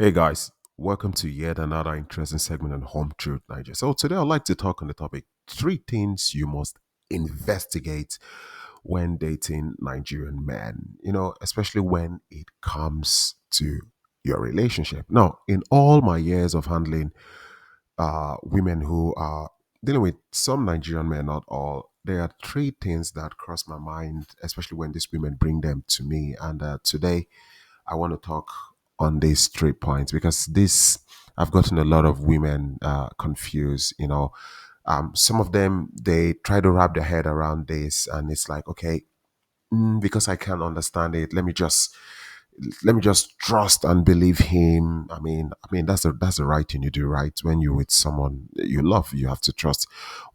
Hey guys, welcome to yet another interesting segment on Home Truth Nigeria. So today I'd like to talk on the topic three things you must investigate when dating Nigerian men, especially when it comes to your relationship. Now, in all my years of handling women who are dealing with some Nigerian men, not all, there are three things that cross my mind, especially when these women bring them to me. And today I want to talk on these three points because this I've gotten a lot of women confused. Some of them they try to wrap their head around this, and it's like, okay, because I can't understand it, let me just trust and believe him. I mean that's the right thing you do, right? When you're with someone you love, you have to trust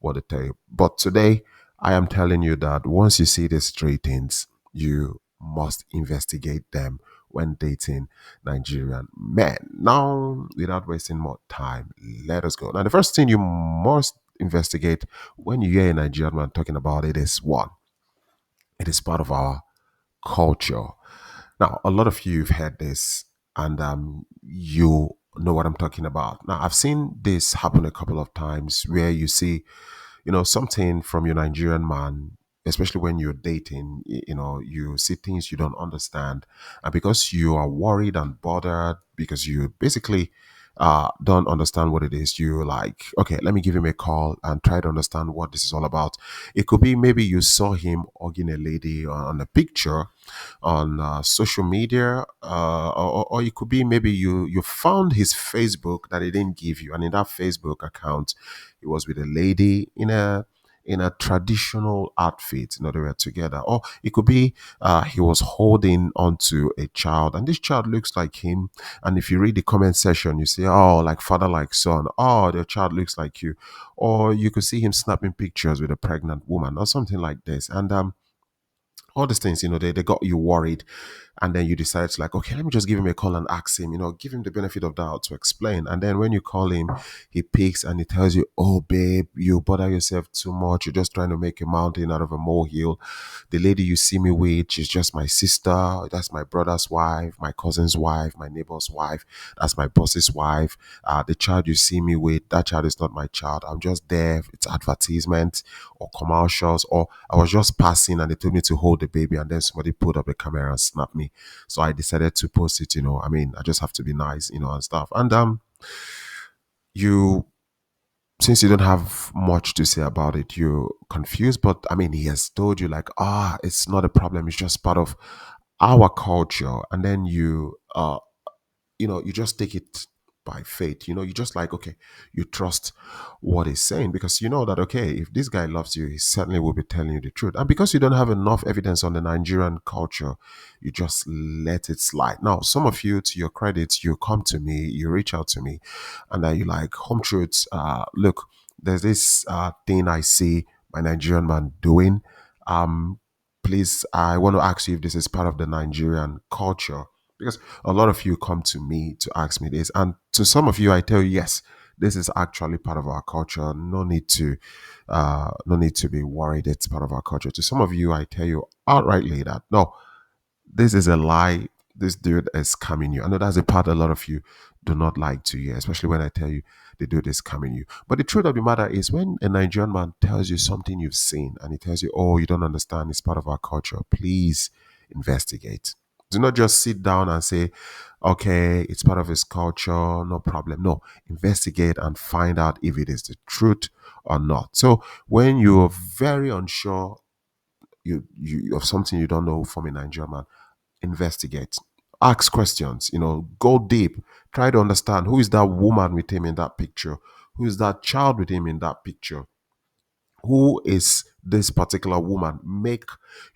what they tell you. But today, I am telling you that once you see these three things, you must investigate them when dating Nigerian men. Now, without wasting more time, let us go. Now, the first thing you must investigate when you hear a Nigerian man talking about it is one, it is part of our culture. Now, a lot of you have heard this, and you know what I'm talking about. Now, I've seen this happen a couple of times where you see, something from your Nigerian man, especially when you're dating, you see things you don't understand. And because you are worried and bothered, because you basically don't understand what it is, you like, okay, let me give him a call and try to understand what this is all about. It could be maybe you saw him hugging a lady on a picture on social media, or it could be maybe you found his Facebook that he didn't give you, and in that Facebook account, he was with a lady in a traditional outfit. They were together. Or it could be he was holding onto a child, and this child looks like him. And if you read the comment section, you say, "Oh, like father, like son." Oh, the child looks like you. Or you could see him snapping pictures with a pregnant woman, or something like this. And all these things, they got you worried. And then you decide to like, okay, let me just give him a call and ask him, give him the benefit of doubt to explain. And then when you call him, he picks and he tells you, oh, babe, you bother yourself too much. You're just trying to make a mountain out of a molehill. The lady you see me with, she's just my sister. That's my brother's wife, my cousin's wife, my neighbor's wife. That's my boss's wife. The child you see me with, that child is not my child. I'm just there. It's advertisement or commercials, or I was just passing and they told me to hold the baby, and then somebody put up the camera and snapped me. So I decided to post it. I just have to be nice, and stuff. And you since you don't have much to say about it, you're confused. But I mean, he has told you like, it's not a problem. It's just part of our culture. And then you just take it by faith. You just like, okay, you trust what he's saying because you know that, okay, if this guy loves you, he certainly will be telling you the truth. And because you don't have enough evidence on the Nigerian culture, you just let it slide. Now, some of you, to your credit, you come to me, you reach out to me, and then you like, home truths, look, there's this thing I see my Nigerian man doing. Um, Please, I want to ask you if this is part of the Nigerian culture, because a lot of you come to me to ask me this, and to some of you I tell you, yes, this is actually part of our culture. No need to be worried, it's part of our culture. To some of you I tell you outrightly that no, this is a lie. This dude is scamming you. I know that's a part a lot of you do not like to hear, especially when I tell you the dude is scamming you. But the truth of the matter is, when a Nigerian man tells you something you've seen and he tells you, oh, you don't understand, it's part of our culture, please investigate. Do not just sit down and say, okay, it's part of his culture, no problem. No, investigate and find out if it is the truth or not. So when you're very unsure you of something you don't know from a Nigerian man, investigate, ask questions, go deep, try to understand who is that woman with him in that picture, who is that child with him in that picture, who is this particular woman. Make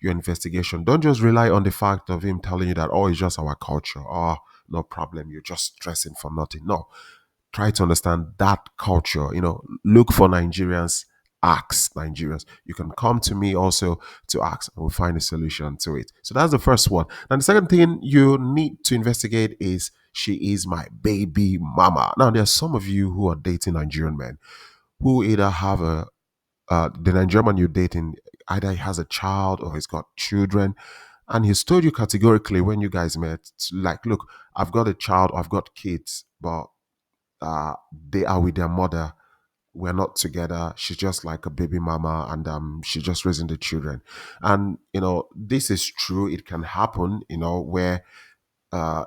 your investigation. Don't just rely on the fact of him telling you that, oh, it's just our culture, oh, no problem, you're just stressing for nothing. No, try to understand that culture. Look for Nigerians, ask Nigerians. You can come to me also to ask, and we'll find a solution to it. So that's the first one. And the second thing you need to investigate is, she is my baby mama. Now, there are some of you who are dating Nigerian men who either have the Nigerian man you're dating, either he has a child or he's got children, and he's told you categorically when you guys met, like, look, I've got a child, I've got kids, but uh, they are with their mother. We're not together. She's just like a baby mama, and she's just raising the children. And this is true. It can happen. Where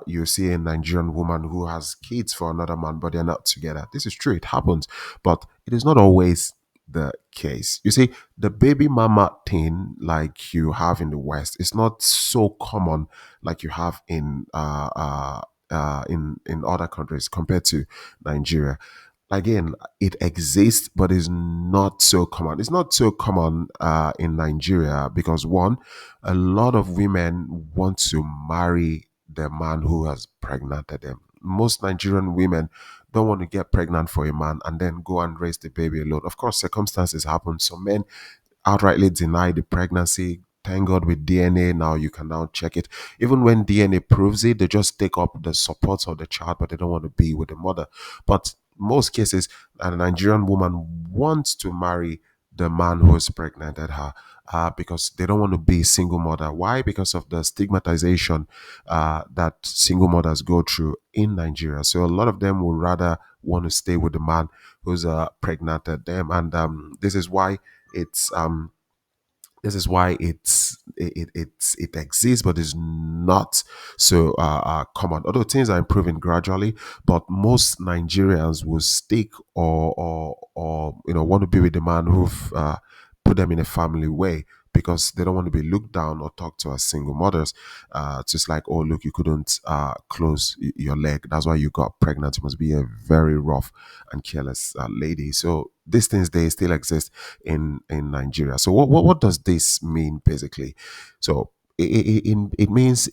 you see a Nigerian woman who has kids for another man, but they're not together. This is true. It happens, but it is not always the case. You see, the baby mama thing, like you have in the West, is not so common like you have in other countries compared to Nigeria. Again, it exists, but is not so common. It's not so common in Nigeria because one, a lot of women want to marry the man who has pregnanted them. Most Nigerian women don't want to get pregnant for a man and then go and raise the baby alone. Of course, circumstances happen. Some men outrightly deny the pregnancy. Thank God with DNA now you can now check it. Even when DNA proves it, they just take up the support of the child, but they don't want to be with the mother. But most cases, a Nigerian woman wants to marry the man who has pregnanted her because they don't want to be a single mother. Why? Because of the stigmatization that single mothers go through in Nigeria. So a lot of them would rather want to stay with the man who's pregnanted them, and it's um it exists, but it's not so common. Although things are improving gradually, but most Nigerians will stick or want to be with the man who've put them in a family way because they don't want to be looked down or talked to as single mothers. Just like, oh look, you couldn't close your leg, that's why you got pregnant. You must be a very rough and careless lady. So these things, they still exist in Nigeria. So what does this mean basically? So it means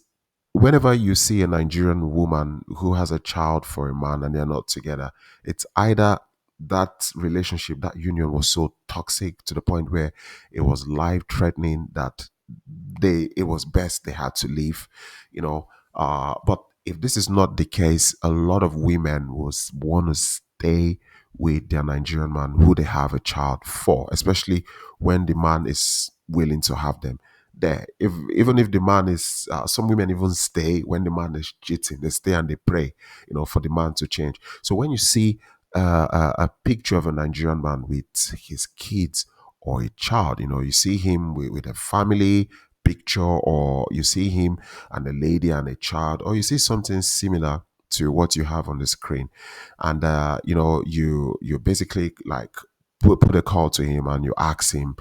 whenever you see a Nigerian woman who has a child for a man and they're not together, it's either that relationship, that union was so toxic to the point where it was life threatening that it was best they had to leave, but if this is not the case, a lot of women will want to stay with their Nigerian man who they have a child for, especially when the man is willing to have them there. If even if the man is, some women even stay when the man is cheating. They stay and they pray, for the man to change. So when you see a picture of a Nigerian man with his kids or a child, you see him with a family picture, or you see him and a lady and a child, or you see something similar to what you have on the screen, and you basically like put a call to him and you ask him,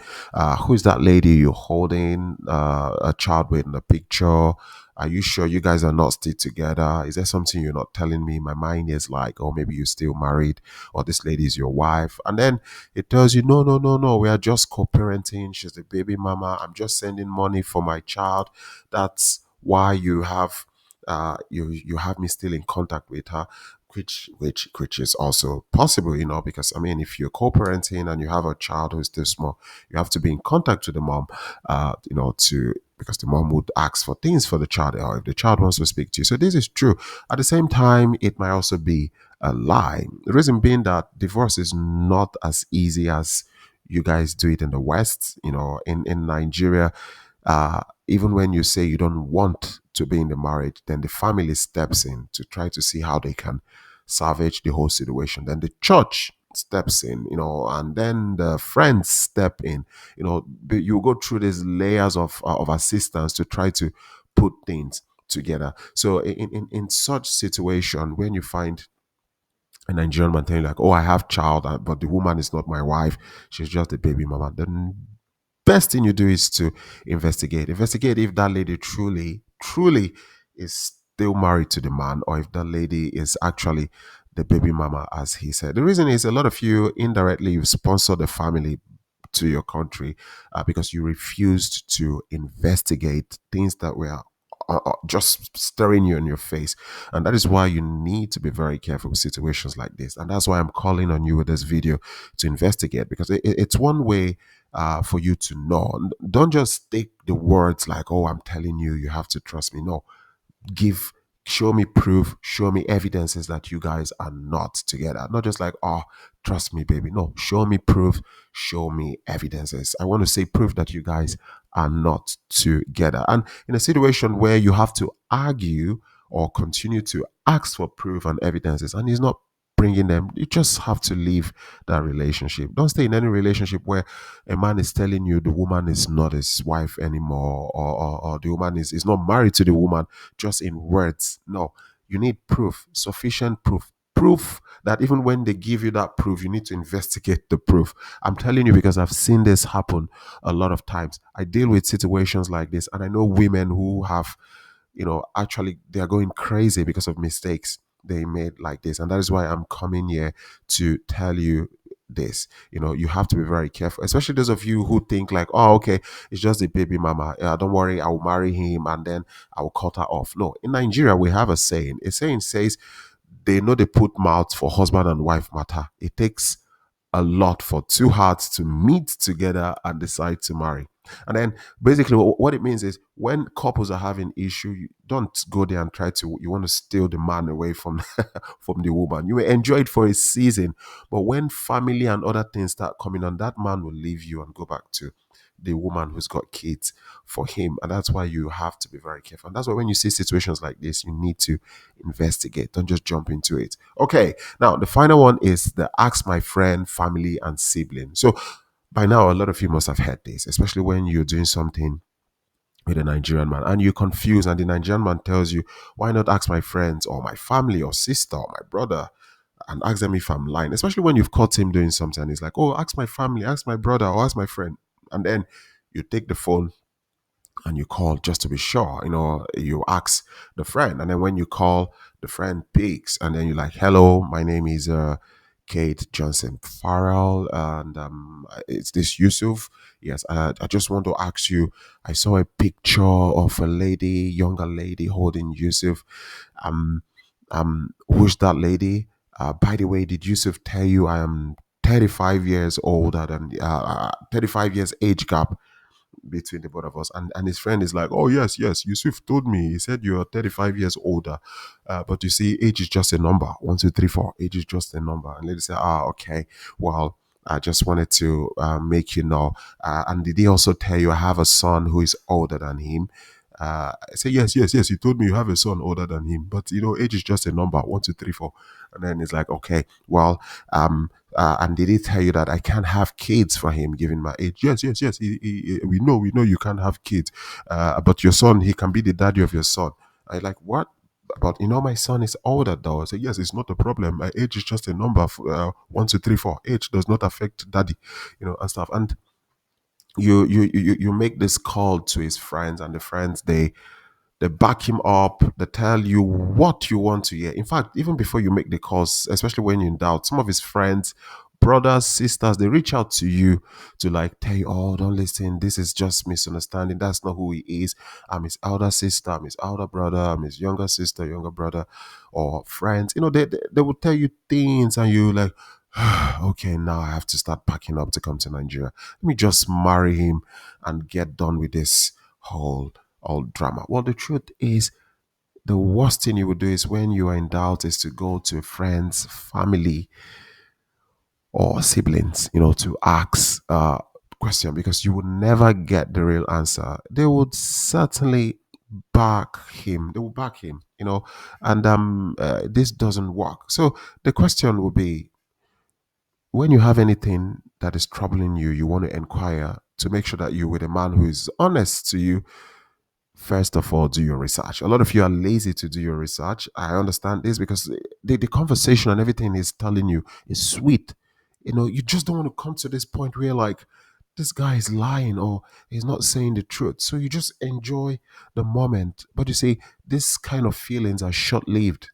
who's that lady you're holding a child with in the picture? Are you sure you guys are not still together? Is there something you're not telling me? My mind is like, oh, maybe you're still married, or this lady is your wife. And then it tells you, no, no, no, no, we are just co-parenting. She's the baby mama. I'm just sending money for my child. That's why you have me still in contact with her, which is also possible, because I mean, if you're co-parenting and you have a child who's still small, you have to be in contact with the mom, to because the mom would ask for things for the child, or if the child wants to speak to you. So this is true. At the same time, it might also be a lie. The reason being that divorce is not as easy as you guys do it in the West. In Nigeria, even when you say you don't want to be in the marriage, then the family steps in to try to see how they can salvage the whole situation. Then the church steps in, and then the friends step in. You go through these layers of assistance to try to put things together. So in such situation, when you find a Nigerian man telling you like, oh, I have child, but the woman is not my wife, she's just a baby mama, then best thing you do is to investigate if that lady truly is still married to the man, or if that lady is actually the baby mama as he said. The reason is, a lot of you indirectly, you sponsor the family to your country because you refused to investigate things that were just staring you in your face. And that is why you need to be very careful with situations like this. And that's why I'm calling on you with this video to investigate, because it's one way for you to know. Don't just take the words like, oh, I'm telling you, you have to trust me. No, give show me proof, show me evidences that you guys are not together. Not just like, oh, trust me, baby. No, show me proof, show me evidences. I want to say proof that you guys are not together. And in a situation where you have to argue or continue to ask for proof and evidences and he's not bringing them, you just have to leave that relationship. Don't stay in any relationship where a man is telling you the woman is not his wife anymore, or the woman is not married to the woman just in words. No, you need proof, sufficient proof. Proof that even when they give you that proof, you need to investigate the proof. I'm telling you because I've seen this happen a lot of times. I deal with situations like this, and I know women who have, actually they are going crazy because of mistakes they made like this. And that is why I'm coming here to tell you this. You have to be very careful, especially those of you who think like, oh, okay, it's just a baby mama. Don't worry, I will marry him and then I will cut her off. No, in Nigeria, we have a saying. A saying says, they know they put mouth for husband and wife matter. It takes a lot for two hearts to meet together and decide to marry. And then basically what it means is when couples are having issue, you don't go there and try to, you want to steal the man away from from the woman. You may enjoy it for a season, but when family and other things start coming on, that man will leave you and go back to the woman who's got kids for him. And that's why you have to be very careful. And that's why when you see situations like this, you need to investigate. Don't just jump into it. Okay. Now, the final one is the ask my friend, family, and sibling. So by now, a lot of you must have heard this, especially when you're doing something with a Nigerian man and you're confused, and the Nigerian man tells you, why not ask my friends or my family or sister or my brother and ask them if I'm lying, especially when you've caught him doing something. And he's like, oh, ask my family, ask my brother, or ask my friend. And then you take the phone and you call just to be sure. You ask the friend, and then when you call, the friend picks, and then you're like, "Hello, my name is Kate Johnson Farrell, and it's this Yusuf. Yes, I just want to ask you. I saw a picture of a lady, younger lady, holding Yusuf. Um, who's that lady? By the way, did Yusuf tell you I am 35 years older than 35 years age gap between the both of us?" And his friend is like, "Oh yes, yes, Yusuf told me. He said you are 35 years older, but you see, age is just a number. One, two, three, four. Age is just a number." And lady say, "Ah, okay. Well, I just wanted to make you know. And did he also tell you I have a son who is older than him?" I say, "Yes, yes, yes. He told me you have a son older than him, but age is just a number. One, two, three, four." And then he's like, "Okay, well, and did he tell you that I can't have kids for him given my age?" "Yes, yes, yes. We know you can't have kids, but your son, he can be the daddy of your son." I like, "What? But my son is older though." I say, "Yes, it's not a problem. My age is just a number. One, two, three, four. Age does not affect daddy, and stuff." And you make this call to his friends, and the friends, they back him up. They tell you what you want to hear. In fact, even before you make the calls, especially when you're in doubt, some of his friends, brothers, sisters, they reach out to you to like tell you, "Oh, don't listen. This is just misunderstanding. That's not who he is. I'm his elder sister. I'm his elder brother. I'm his younger sister, younger brother," or friends. They will tell you things, and you like, "Okay, now I have to start packing up to come to Nigeria. Let me just marry him and get done with this whole all drama." Well, the truth is, the worst thing you would do is when you are in doubt is to go to friends, family, or siblings, to ask question, because you would never get the real answer. They would certainly back him. They will back him, and this doesn't work. So the question will be, when you have anything that is troubling you, you want to inquire to make sure that you're with a man who is honest to you. First of all, do your research. A lot of you are lazy to do your research. I understand this because the conversation and everything is telling you is sweet. You just don't want to come to this point where like this guy is lying or he's not saying the truth. So you just enjoy the moment. But you see, this kind of feelings are short lived.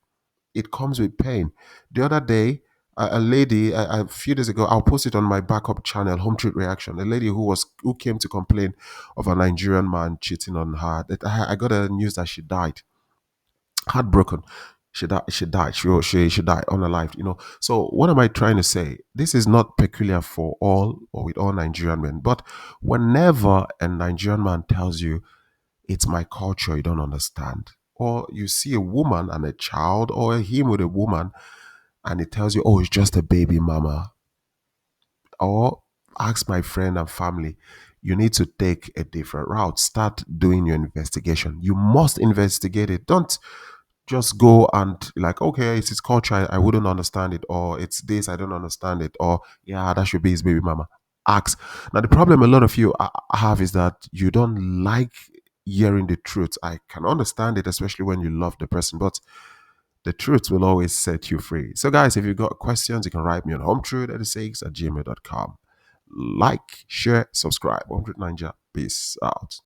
It comes with pain. The other day, a lady, a few days ago, I'll post it on my backup channel, Home Treat Reaction. A lady who came to complain of a Nigerian man cheating on her. That I got a news that she died, heartbroken. She died. She died. She died unalived. So what am I trying to say? This is not peculiar for all or with all Nigerian men, but whenever a Nigerian man tells you it's my culture you don't understand, or you see a woman and a child, or him with a woman, and it tells you, "Oh, it's just a baby mama," or ask my friend and family, you need to take a different route. Start doing your investigation. You must investigate it. Don't just go and like, okay, it's his culture, I wouldn't understand it, or it's this, I don't understand it, or yeah, that should be his baby mama. Ask. Now the problem a lot of you have is that you don't like hearing the truth. I can understand it, especially when you love the person, but the truth will always set you free. So guys, if you've got questions, you can write me on hometruth86 at gmail.com. Like, share, subscribe. 100 Ninja. Peace out.